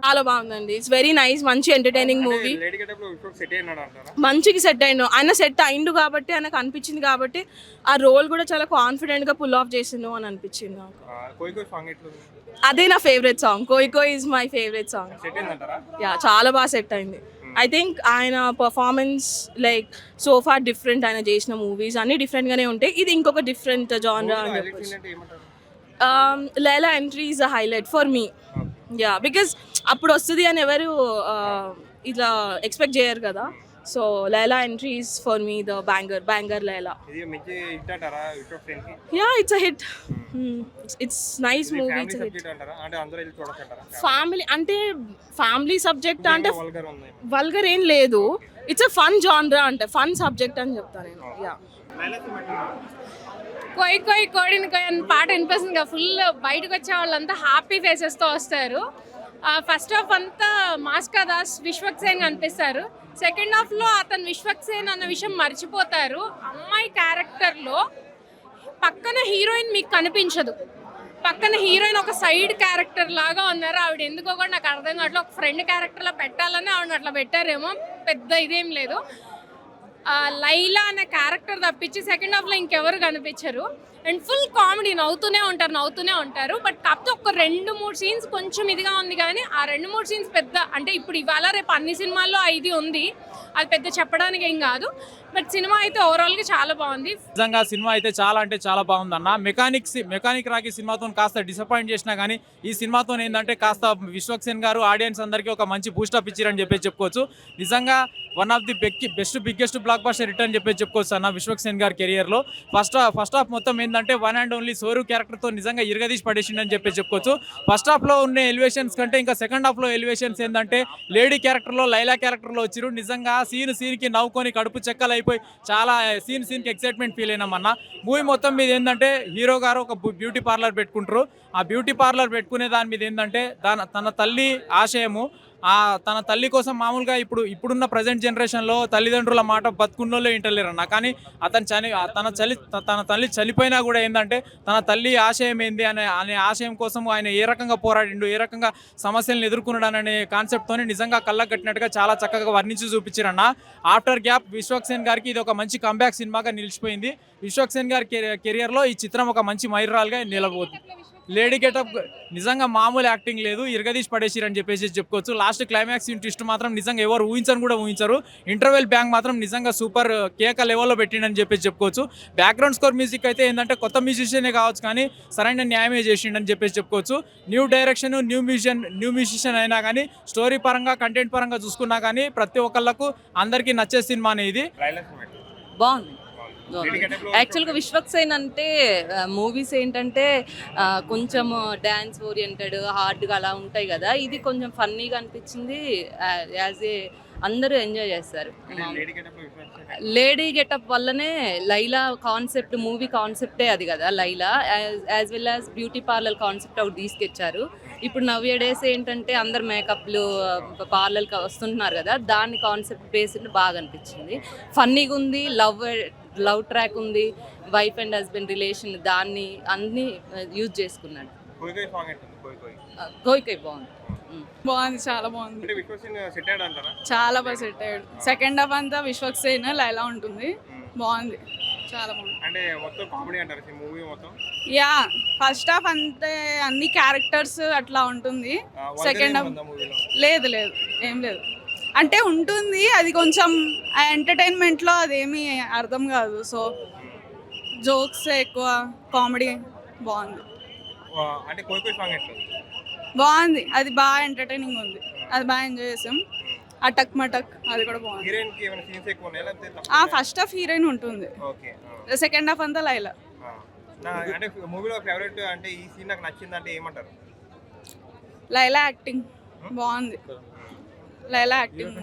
చాలా బాగుందండి. It's very nice, మంచి ఎంటర్టైనింగ్ మూవీ. మంచిగా సెట్ అయ్యిండు ఆయన, సెట్ అయిండు కాబట్టి ఆయనకు అనిపించింది కాబట్టి ఆ రోల్ కూడా చాలా కాన్ఫిడెంట్ గా పుల్ ఆఫ్ చేసిండు అని అనిపించింది నాకు. అదే నా ఫేవరెట్ సాంగ్, కోయ్ కోయ్ is my favourite song. Yeah, చాలా బాగా సెట్ అయింది. ఐ థింక్ ఆయన పర్ఫార్మెన్స్ లైక్ సోఫా డిఫరెంట్, ఆయన చేసిన మూవీస్ అన్ని డిఫరెంట్ గానే ఉంటాయి, ఇది ఇంకొక డిఫరెంట్ జానరా అని చెప్పొచ్చు. Laila entry is a highlight for me. Yeah, because అప్పుడు వస్తుంది అని ఎవరు ఇట్లా ఎక్స్పెక్ట్ చేయరు కదా. So Laila entry is for me the banger Laila. Yeah, it's a hit. It's nice movie. It's hit. Family అంటే ఫ్యామిలీ సబ్జెక్ట్ అంటే వల్గర్ ఏం లేదు. ఇట్స్ అ ఫన్ జానరా, అంటే ఫన్ సబ్జెక్ట్ అని చెప్తాను నేను. యా, కోయ్ కోయ్ కోడిని కోయ్ అని పాట వినిపిస్తుంది కదా, ఫుల్ బయటకు వచ్చే వాళ్ళంతా హ్యాపీ ఫేసెస్తో వస్తారు. ఫస్ట్ హాఫ్ అంతా మాస్కా దాస్ విశ్వక్సేన్ కనిపిస్తారు. సెకండ్ హాఫ్లో అతను విశ్వక్సేన్ అన్న విషయం మర్చిపోతారు. అమ్మాయి క్యారెక్టర్లో పక్కన హీరోయిన్ మీకు కనిపించదు, పక్కన హీరోయిన్ ఒక సైడ్ క్యారెక్టర్ లాగా ఉన్నారు. ఆవిడ ఎందుకో కూడా నాకు అర్థం కావట్లేదు, ఒక ఫ్రెండ్ క్యారెక్టర్లో పెట్టాలని ఆవిడ అట్లా పెట్టారేమో, పెద్ద ఇదేం లేదు. లైలా అనే క్యారెక్టర్ తప్పించి సెకండ్ హాఫ్లో ఇంకెవరు కనిపించరు. అండ్ ఫుల్ కామెడీ, నవ్వుతూనే ఉంటారు. బట్ కాకపోతే ఒక 2-3 సీన్స్ కొంచెం ఇదిగా ఉంది, కానీ ఆ 2-3 సీన్స్ పెద్ద అంటే ఇప్పుడు ఇవాళ రేపు అన్ని సినిమాల్లో ఇది ఉంది, అది పెద్ద చెప్పడానికి ఏం కాదు. బట్ సినిమా అయితే ఓవరాల్గా చాలా బాగుంది. నిజంగా సినిమా అయితే చాలా అంటే చాలా బాగుంది అన్న. మెకానిక్ రాకీ సినిమాతో కాస్త డిసప్పాయింట్ చేసినా కానీ ఈ సినిమాతో ఏంటంటే కాస్త విశ్వక్సేన్ గారు ఆడియన్స్ అందరికీ ఒక మంచి బూస్టప్ ఇచ్చారని చెప్పుకోవచ్చు. నిజంగా one of the biggest block buster return చెప్పుకోవచ్చు అన్న విశ్వక్సేన్ గారి కెరియర్లో. ఫస్ట్ హాఫ్ మొత్తం ఏంటంటే వన్ అండ్ ఓన్లీ సోరు క్యారెక్టర్తో నిజంగా ఇరగదీసి పడేసిండని చెప్పుకోవచ్చు. ఫస్ట్ హాఫ్లో ఉన్న ఎలివేషన్స్ కంటే ఇంకా సెకండ్ హాఫ్లో ఎలివేషన్స్ ఏంటంటే లేడీ క్యారెక్టర్లో లైలా క్యారెక్టర్లో వచ్చిరు. నిజంగా సీన్కి నవ్వుకొని కడుపు చెక్కలు అయిపోయి చాలా సీన్కి ఎక్సైట్మెంట్ ఫీల్ అయినామన్న. మూవీ మొత్తం మీద ఏంటంటే హీరో గారు ఒక బ్యూటీ పార్లర్ పెట్టుకుంటారు. ఆ బ్యూటీ పార్లర్ పెట్టుకునే దాని మీద ఏంటంటే తన తల్లి ఆశయము, తన తల్లి కోసం మామూలుగా ఇప్పుడున్న ప్రజెంట్ జనరేషన్లో తల్లిదండ్రుల మాట బతుకున్నోళ్ళే వింటలేరన్న. కానీ తన తల్లి చనిపోయినా కూడా ఏంటంటే తన తల్లి ఆశయం ఏంది అనే ఆశయం కోసం ఆయన ఏ రకంగా పోరాడిండు, ఏ రకంగా సమస్యలను ఎదుర్కొన్నాడు అనే కాన్సెప్ట్తోని నిజంగా కళ్ళకు కట్టినట్టుగా చాలా చక్కగా వర్ణించి చూపించారన్న. ఆఫ్టర్ గ్యాప్ విశ్వక్సేన్ గారికి ఇది ఒక మంచి కంబ్యాక్ సినిమాగా నిలిచిపోయింది. విశ్వక్సేన్ గారి కెరియర్లో ఈ చిత్రం ఒక మంచి మైలురాలుగా నిలబోతుంది. లేడీ గెటప్ నిజంగా మామూలు యాక్టింగ్ లేదు, ఇరగదీసి పడేసిరని చెప్పుకోవచ్చు. లాస్ట్ క్లైమాక్స్ ట్విస్ట్ మాత్రం నిజంగా ఎవరు ఊహించరు. ఇంటర్వెల్ బ్యాంక్ మాత్రం నిజంగా సూపర్ కేక లెవెల్లో పెట్టిండని చెప్పుకోవచ్చు. బ్యాక్గ్రౌండ్ స్కోర్ మ్యూజిక్ అయితే ఏంటంటే కొత్త మ్యూజిషియనే కావచ్చు కానీ సరైన న్యాయమే చేసిండని చెప్పుకోవచ్చు. న్యూ డైరెక్షన్, న్యూ మ్యూజిషియన్ అయినా కానీ స్టోరీ పరంగా కంటెంట్ పరంగా చూసుకున్నా కానీ ప్రతి ఒక్కళ్ళకు అందరికీ నచ్చే సినిమా అనేది. బాగుంది. యాక్చువల్గా విశ్వక్సేన్ అంటే మూవీస్ ఏంటంటే కొంచెం డ్యాన్స్ ఓరియంటెడ్ హార్డ్గా అలా ఉంటాయి కదా, ఇది కొంచెం ఫన్నీగా అనిపించింది. యాజ్ ఏ అందరూ ఎంజాయ్ చేస్తారు. లేడీ గెటప్ వల్లనే లైలా కాన్సెప్ట్, మూవీ కాన్సెప్టే అది కదా Laila, as well as beauty parlour concept ఒకటి తీసుకొచ్చారు. ఇప్పుడు నవ్య డేస్ ఏంటంటే అందరు మేకప్లు పార్లర్కి వస్తుంటున్నారు కదా, దాని కాన్సెప్ట్ బేస్డ్ బాగా అనిపించింది. ఫన్నీగా ఉంది, లవ్ ట్రాక్ ఉంది, వైఫ్ అండ్ హస్బెండ్ రిలేషన్, దాన్ని అన్ని యూజ్ చేసుకున్నాడు. కోయ్ కోయ్ బాగుంది, చాలా బాగుంది, చాలా బాగా సెట్ అయ్యాడు. సెకండ్ హాఫ్ అంతా విశ్వక్సేన్ లైలా ఉంటుంది, బాగుంది, చాలా బాగుంది. యా, ఫస్ట్ హాఫ్ అంతే అన్ని క్యారెక్టర్స్ అట్లా ఉంటుంది. సెకండ్ హాఫ్ లేదు ఏం లేదు, అంటే ఉంటుంది, అది కొంచెం ఎంటర్టైన్మెంట్లో అదేమీ అర్థం కాదు. సో జోక్స్ ఎక్కువ, కామెడీ బాగుంది. బాగుంది, అది బాగా ఎంటర్టైనింగ్ ఉంది, అది బాగా ఎంజాయ్ చేసాం. అటక్ మటక్ అది కూడా బాగుంది. ఫస్ట్ హాఫ్ హీరోయిన్ ఉంటుంది, సెకండ్ హాఫ్ అంతా లైలా. లైలా యాక్టింగ్ బాగుంది, లైలా యాక్టింగ్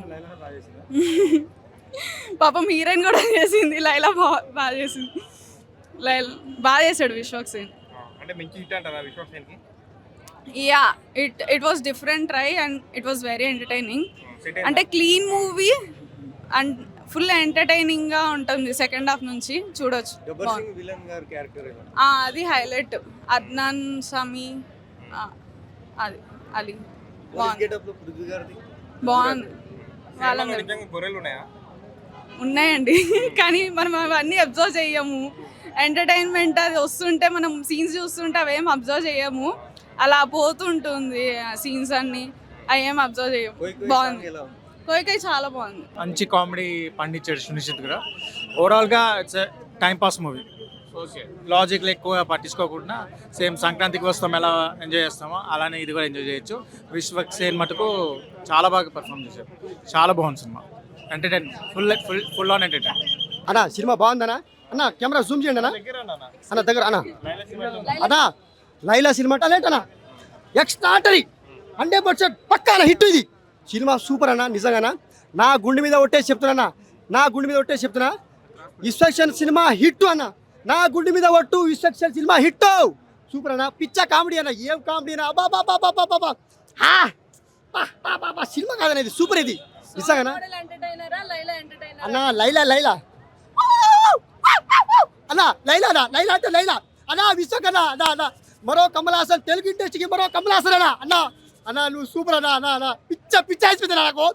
పాపం హీరోయిన్ కూడా చేసింది, లైలా బాగా చేసింది. బాగా చేశాడు Vishwaksen. Yeah, it was different try and it was very entertaining. అంటే clean movie and full entertaining గా ఉంటుంది. సెకండ్ హాఫ్ నుంచి చూడొచ్చు. అది హైలైట్. అద్నాన్ సమీ, అది బాగుంది. సినిమాలో నిజంగా గొర్రెలు ఉన్నాయా? ఉన్నాయండి కానీ మనం అవన్నీ అబ్జర్వ్ చేయము. ఎంటర్టైన్మెంట్ అది వస్తుంటే మనం సీన్స్ చూస్తుంటే అవేం అబ్జర్వ్ చేయము. అలా పోతుంటుంది సీన్స్ అన్ని, అవి ఏం అబ్జర్వ్ చేయము. బాగుంది. కోయికై చాలా బాగుంది. మంచి కామెడీ పండించాడు సునిశ్చిత్ కూడా. ఓవరాల్గా it's time pass movie. Okay. లాజిక్లు ఎక్కువ పట్టించుకోకుండా సేమ్ సంక్రాంతికి వస్తాం ఎలా ఎంజాయ్ చేస్తామో అలానే ఇది కూడా ఎంజాయ్ చేయొచ్చు. విశ్వక్సేన్ మటుకు చాలా బాగా పర్ఫామ్ చేశారు. చాలా బాగుంది cinema. Entertain full on entertain. అన్నా సినిమా బాగుందనా? అన్న కెమెరా జూమ్ చేయండి అన్న. అన్న దగ్గర అన్న అన్నా లైలా సినిమా టాలెంట్ అన్న ఎక్స్ట్రాటరీ 100% పక్కా హిట్. ఇది సినిమా సూపర్ అన్న. నిజంగానా నా గుండె మీద ఒట్టేసి చెప్తున్నా, నా గుండె మీద ఒట్టేసి చెప్తున్నా, విశ్వక్సేన్ సినిమా హిట్ అన్న. నా గుండె మీద ఒట్టు, విశ్వక్సేన్ సినిమా హిట్. సూపర్ అన్న. పిచ్చ కామెడీ అన్న. ఏం కామెడీ అన్న. అబ్బా సినిమా కాదన్న, ఇది సూపర్. ఇది నిజంగానా అన్న. లైలా అన్న, లైలా అంటే లైలా అన్న. విశ్వకన్నా అన్న మరో కమల్ హాసన్, తెలుగు ఇండస్ట్రీకి మరో కమల్ హాసన్ అన్న నువ్వు సూపర్ అన్న. పిచ్చ అయిపోయింది నాకు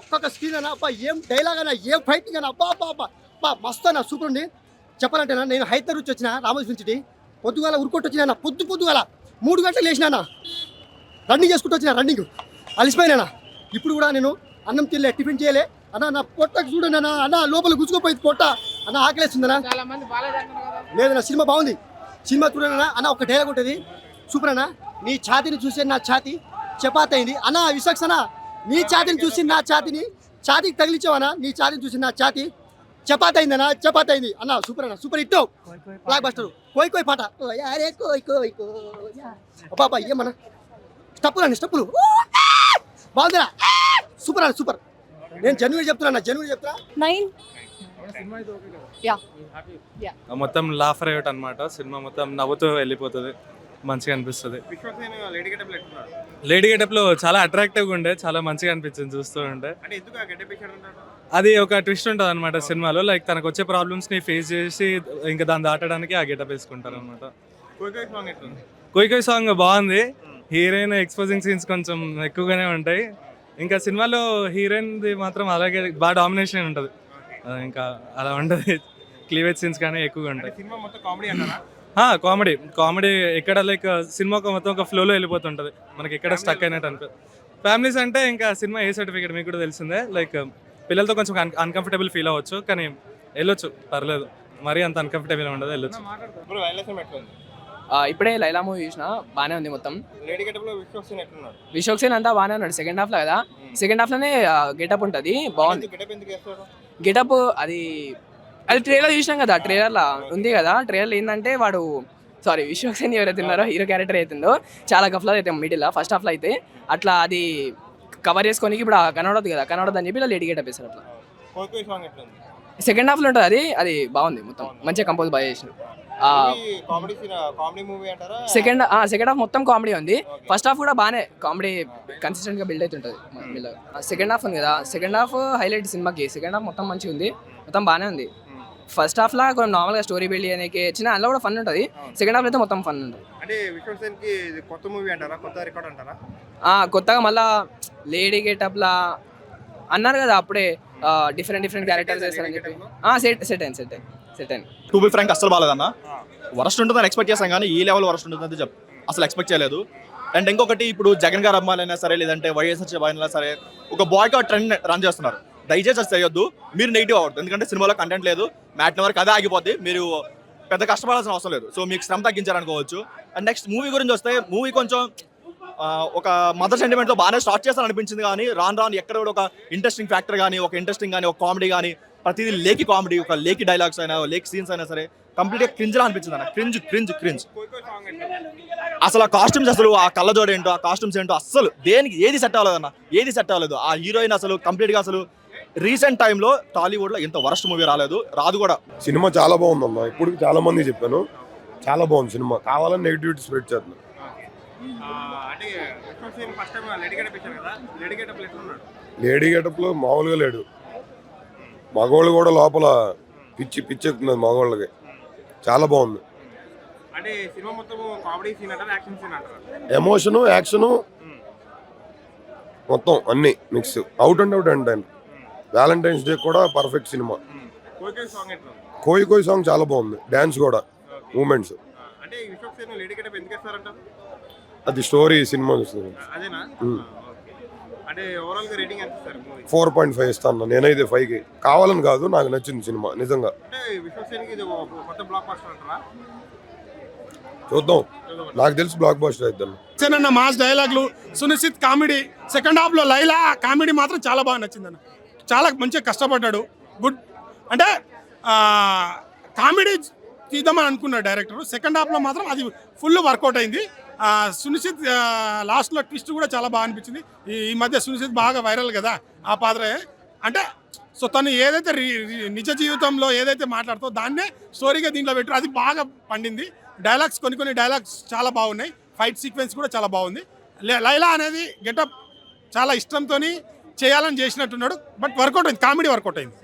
ఒక్కొక్క స్క్రీన్ అన్న. అబ్బా ఏం డైలాగ్ అన్న, ఏం ఫైటింగ్ అన్న. అబ్బా మస్తు అన్న, సూపర్ ఉంది. చెప్పాలంటే నేను హైదరాబాద్ నుంచి వచ్చిన రామోజీ నుంచి పొద్దుగాల ఉరుకొట్టి వచ్చిన. పొద్దుగాల 3 గంటలు లేచిన రన్నింగ్ చేసుకుంటూ వచ్చిన. రన్నింగ్ అలిసిపోయినా. ఇప్పుడు కూడా నేను అన్నం తినలే, టిఫిన్ చేయలే అన్న. నా పొట్టకు చూడండి అన్న లోపల గుచ్చుకోపోయింది పొట్ట అన్న. ఆకలేస్తుందన్నా. లేదన్నా సినిమా బాగుంది. సినిమా చూడనా అన్న. ఒక డైలాగ్ ఉంటుంది సూపర్ అన్న. నీ ఛాతీని చూసి నా ఛాతీ చపాతి అయింది అన్న. విశ్వక్సేన నీ ఛాతీని చూసి నా ఛాతీకి తగిలించావన్నా. నీ ఛాతీని చూసి నా ఛాతీ చపాతి అయిందన్నా. చపాతి అయింది అన్న. సూపర్ అన్న, సూపర్ హిట్. Block buster. కోయి పాట. అబ్బా ఏమన్నా స్టప్పులు అండి, స్టప్పులు బాగుందిరా. సూపర్ అన్న, సూపర్. నేను జెన్యూన్ చెప్తున్నా, జెన్యూన్ చెప్తున్నా. 9. మొత్తం లాఫర్ అయ్యేట అనమాట. సినిమా మొత్తం నవ్వుతూ వెళ్ళిపోతుంది, మంచిగా అనిపిస్తుంది. విశ్వక్సేన్ లేడీ గెటప్లో ఎట్లున్నారు? లేడీ గెటప్లో చాలా అట్రాక్టివ్గా ఉండే, చాలా మంచిగా అనిపించింది చూస్తూ ఉంటే. అంటే ఎందుకు ఆ గెటప్ ఇచ్చాడు అంటారు? అది ఒక ట్విస్ట్ ఉంటుంది అనమాట సినిమాలో. లైక్ తనకు వచ్చే ప్రాబ్లమ్స్ని ఫేస్ చేసి ఇంకా దాన్ని దాటడానికి ఆ గెటప్ వేసుకుంటారు అనమాట. కోయికోయ్ సాంగ్ ఎట్లుంది? కోయికోయ్ సాంగ్ బాగుంది. హీరోయిన్ ఎక్స్పోజింగ్ సీన్స్ కొంచెం ఎక్కువగానే ఉంటాయి. ఇంకా సినిమాలో హీరోయిన్ది మాత్రం అలాగే బాగా డామినేషన్ ఉంటుంది. ఇంకా అలా ఉంటుంది. క్లీవేజ్ సీన్స్ కానీ ఎక్కువగా ఉంటాయి. సినిమా మొత్తం కామెడీ అంటారా? కామెడీ ఎక్కడ లైక్ సినిమా మొత్తం ఒక ఫ్లోలో వెళ్ళిపోతుంటుంది. మనకి ఎక్కడ స్టక్ అయినట్టు అనిపిస్తుంది. ఫ్యామిలీస్ అంటే ఇంకా సినిమా ఏ సర్టిఫికేట్ మీకు కూడా తెలిసిందే. లైక్ పిల్లలతో కొంచెం అన్కంఫర్టబుల్ ఫీల్ అవ్వచ్చు, కానీ వెళ్ళొచ్చు, పర్లేదు. మరీ అంత అన్కంఫర్టబుల్ ఉండదు, వెళ్ళొచ్చు. ఇప్పుడు లైలా సినిమా ఎట్లుంది? ఇప్పుడే లైలా మూవీ చూసిన, బాగానే ఉంది మొత్తం. లేడీ గెటప్లో విశ్వక్సేన్ ఎట్లున్నాడు? విశ్వక్సేన్ అంతా బాగానే ఉన్నాడు. సెకండ్ హాఫ్లో కదా, సెకండ్ హాఫ్లోనే గెటప్ ఉంటుంది, బాగుంది. గెటప్ ఎందుకు వేస్తాడు? గెటప్ అది ట్రైలర్ చూసినాం కదా, ట్రైలర్లో ఉంది కదా. ట్రైలర్ ఏంటంటే వాడు విశ్వక్సేన్ ఎవరైతే ఉన్నారో హీరో క్యారెక్టర్ అవుతుందో చాలా గఫ్లో అయితే మిడిల్ ఫస్ట్ హాఫ్లో అయితే అట్లా అది కవర్ చేసుకొని ఇప్పుడు కనబడదు కదా, కనబడదు అని చెప్పి ఇలా లేడీ గెటప్ వేస్తారు. అట్లా కోయికోయ్ సాంగ్ ఎట్లుంది? సెకండ్ హాఫ్లో ఉంటుంది, అది బాగుంది. మొత్తం మంచిగా కంపోజ్ బాగా చేసిన. కామెడీ మూవీ అంటారా? సెకండ్ హాఫ్ మొత్తం కామెడీ ఉంది. ఫస్ట్ హాఫ్ కూడా బాగానే కామెడీ కన్సిస్టెంట్ గా బిల్డ్ అవుతుంటది. సెకండ్ హాఫ్ ఉంది కదా, సెకండ్ హాఫ్ హైలైట్ సినిమాకి. సెకండ్ హాఫ్ మొత్తం మంచిగా ఉంది, మొత్తం బాగానే ఉంది. ఫస్ట్ హాఫ్ లా కొంచెం నార్మల్ గా స్టోరీ బిల్డ్ చేయడానికి చిన్న అందులో కూడా ఫన్ ఉంటుంది. సెకండ్ హాఫ్ అయితే మొత్తం ఫన్ ఉంటుంది. అంటే విశ్వక్సేన్ కి కొత్త మూవీ అంటారా, కొత్త రికార్డ్ అంటారా? కొత్తగా మళ్ళా లేడీ గెటప్ లా అన్నారు కదా అప్పుడే, డిఫరెంట్ క్యారెక్టర్స్ చేస్తారని చెప్పి సెట్ అయింది. టు బి ఫ్రాంక్ అసలు బాగాలేదన్న. వరస్ట్ ఉంటుందని ఎక్స్పెక్ట్ చేస్తాం కానీ ఈ లెవెల్ వరస్ట్ ఉంటుందని అసలు ఎక్స్పెక్ట్ చేయలేదు. అండ్ ఇంకొకటి, ఇప్పుడు జగన్ గారు అమ్మాలైనా సరే, లేదంటే వైఎస్ఆర్ అయినా సరే, ఒక బాయ్కాట్ ట్రెండ్ రన్ చేస్తున్నారు. దయచేసి అది చేయొద్దు. మీరు నెగిటివ్ అవ్వద్దు, ఎందుకంటే సినిమాలో కంటెంట్ లేదు. మ్యాట్ని వరకు అదే ఆగిపోద్ది. మీరు పెద్ద కష్టపడాల్సిన అవసరం లేదు. సో మీకు శ్రమ తగ్గించారనుకోవచ్చు. అండ్ నెక్స్ట్ మూవీ గురించి వస్తే, మూవీ కొంచెం ఒక మదర్ సెంటిమెంట్తో బాగానే స్టార్ట్ చేస్తారనిపించింది, కానీ రాను ఎక్కడ కూడా ఒక ఇంట్రెస్టింగ్ ఫ్యాక్టర్ కానీ, ఒక ఇంట్రెస్టింగ్ కానీ, ఒక కామెడీ కానీ, ప్రతిదీ లేకి కామెడీ, ఒక లేకి డైలాగ్స్ అయినా, లేకి సీన్స్ అయినా సరే కంప్లీట్గా క్రింజ్లా అనిపించింది అన్న. క్రింజ్. అసలు ఆ కాస్ట్యూమ్స్, అసలు ఆ కళ్ళజోడు ఏంటో, ఆ కాస్ట్యూమ్స్ ఏంటో అసలు దేనికి ఏది సెట్ అవ్వలేదన్న, ఏది సెట్ అవ్వలేదు. ఆ హీరోయిన్ అసలు కంప్లీట్గా అసలు రీసెంట్ టైంలో టాలీవుడ్లో ఇంత వరస్ట్ మూవీ రాదు కూడా. సినిమా చాలా బాగుందన్న. ఇప్పుడు చాలా మంది చెప్పాను, చాలా బాగుంది సినిమా. కావాలని నెగిటివిటీ స్ప్రెడ్ చేస్తున్నాను. లేడీ గెటప్లో మామూలుగా లేడు. మగవాళ్ళు కూడా లోపల పిచ్చెక్కుతుంది మగవాళ్ళకి. చాలా బాగుంది. అంటే సినిమా మొత్తం కామెడీ సీన్ అంటారా, యాక్షన్ సీన్ అంటారా? ఎమోషను, యాక్షను మొత్తం అన్ని mix out and out and Valentine's day కూడా పర్ఫెక్ట్ సినిమా. కోయి కోయి సాంగ్ చాలా బాగుంది, డ్యాన్స్ కూడా, మూమెంట్స్. అది స్టోరీ సినిమా చూస్తుంది. 4.5 ఇస్తాను నేనైతే 5కి. కావాలని కాదు, నాకు నచ్చింది సినిమా నిజంగా. చూద్దాం, నాకు తెలిసి బ్లాక్ బస్టర్ అవుతాను. మాస్ డైలాగులు, సునిశ్చిత్ కామెడీ, సెకండ్ హాఫ్లో లైలా కామెడీ మాత్రం చాలా బాగా నచ్చిందన్న. చాలా మంచిగా కష్టపడ్డాడు, గుడ్. అంటే కామెడీ తీద్దామని అనుకున్నాడు డైరెక్టర్, సెకండ్ హాఫ్లో మాత్రం అది ఫుల్ వర్కౌట్ అయింది. సునిశ్చిత్ లాస్ట్లో ట్విస్ట్ కూడా చాలా బాగా అనిపించింది. ఈ మధ్య సునిశ్చిత్ బాగా వైరల్ కదా ఆ పాత్ర. అంటే సో తను ఏదైతే నిజ జీవితంలో ఏదైతే మాట్లాడుతో దాన్నే స్టోరీగా దీంట్లో పెట్టారు, అది బాగా పండింది. డైలాగ్స్ కొన్ని డైలాగ్స్ చాలా బాగున్నాయి, ఫైట్ సీక్వెన్స్ కూడా చాలా బాగుంది. లైలా అనేది గెటప్ చాలా ఇష్టంతో చేయాలని చేసినట్టున్నాడు, బట్ వర్కౌట్ అయింది, కామెడీ వర్కౌట్ అయింది.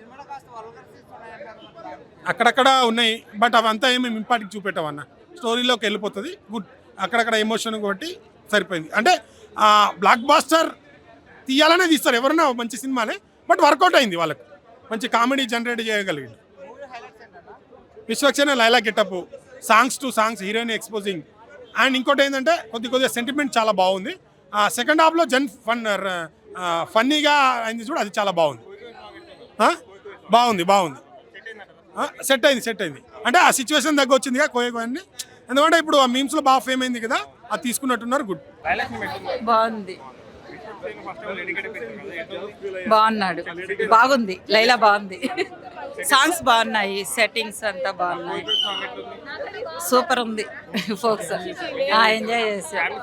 అక్కడక్కడ ఉన్నాయి, బట్ అవంతా ఏమి ఇంపార్టెంట్ చూపెట్టామన్న, స్టోరీలోకి వెళ్ళిపోతుంది, గుడ్. అక్కడక్కడ ఎమోషన్ కొట్టి సరిపోయింది. అంటే బ్లాక్ బాస్టర్ తీయాలనే తీస్తారు ఎవరైనా మంచి సినిమానే, బట్ వర్కౌట్ అయింది, వాళ్ళకి మంచి కామెడీ జనరేట్ చేయగలిగింది. Vishwaksen Laila getup, songs to songs, heroine exposing. And ఇంకోటి ఏంటంటే కొద్దిగా సెంటిమెంట్ చాలా బాగుంది. సెకండ్ హాఫ్లో ఫన్నీగా అయింది చూడు, అది చాలా బాగుంది. బాగుంది సెట్ అయింది. అంటే ఆ సిచ్యువేషన్ దగ్గర వచ్చిందిగా కోయని, ఎందుకంటే ఇప్పుడు ఆ మీమ్స్లో బాగా ఫేమ్ అయింది కదా, అది తీసుకున్నట్టున్నారు, గుడ్. బాగుంది, బాగున్నాడు, బాగుంది, లైలా బాగుంది, సాంగ్స్ బాగున్నాయి, సెట్టింగ్స్ అంతా బాగున్నాయి, సూపర్ ఉంది. ఫోక్స్ ఎంజాయ్ చేశారు,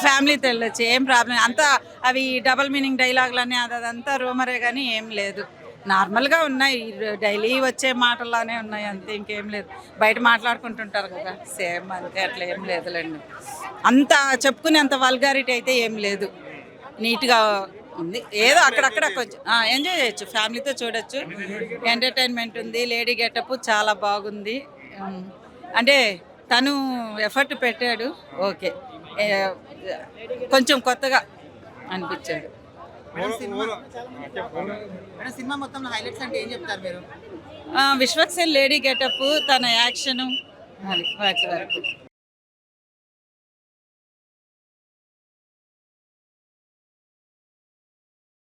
ఫ్యామిలీతో వెళ్ళొచ్చు, ఏం ప్రాబ్లం. అంతా అవి డబల్ మీనింగ్ డైలాగులని అదంతా రూమరే కానీ ఏం లేదు, నార్మల్గా ఉన్నాయి, డైలీ వచ్చే మాటల్లానే ఉన్నాయి అంతే, ఇంకేం లేదు. బయట మాట్లాడుకుంటుంటారు కదా సేమ్ అంతే, అట్లా ఏం లేదులేండి. అంత చెప్పుకునే అంత వల్గారిటీ అయితే ఏం లేదు, నీట్గా ఉంది. ఏదో అక్కడక్కడ కొంచెం ఎంజాయ్ చేయొచ్చు, ఫ్యామిలీతో చూడొచ్చు, ఎంటర్టైన్మెంట్ ఉంది. లేడీ గెటప్ చాలా బాగుంది, అంటే తను ఎఫర్ట్ పెట్టాడు, ఓకే. కొంచెం కొత్తగా అనిపించాడు. విశ్వక్సేన్ లేడీ గెటప్, తన యాక్షను, అది వరకు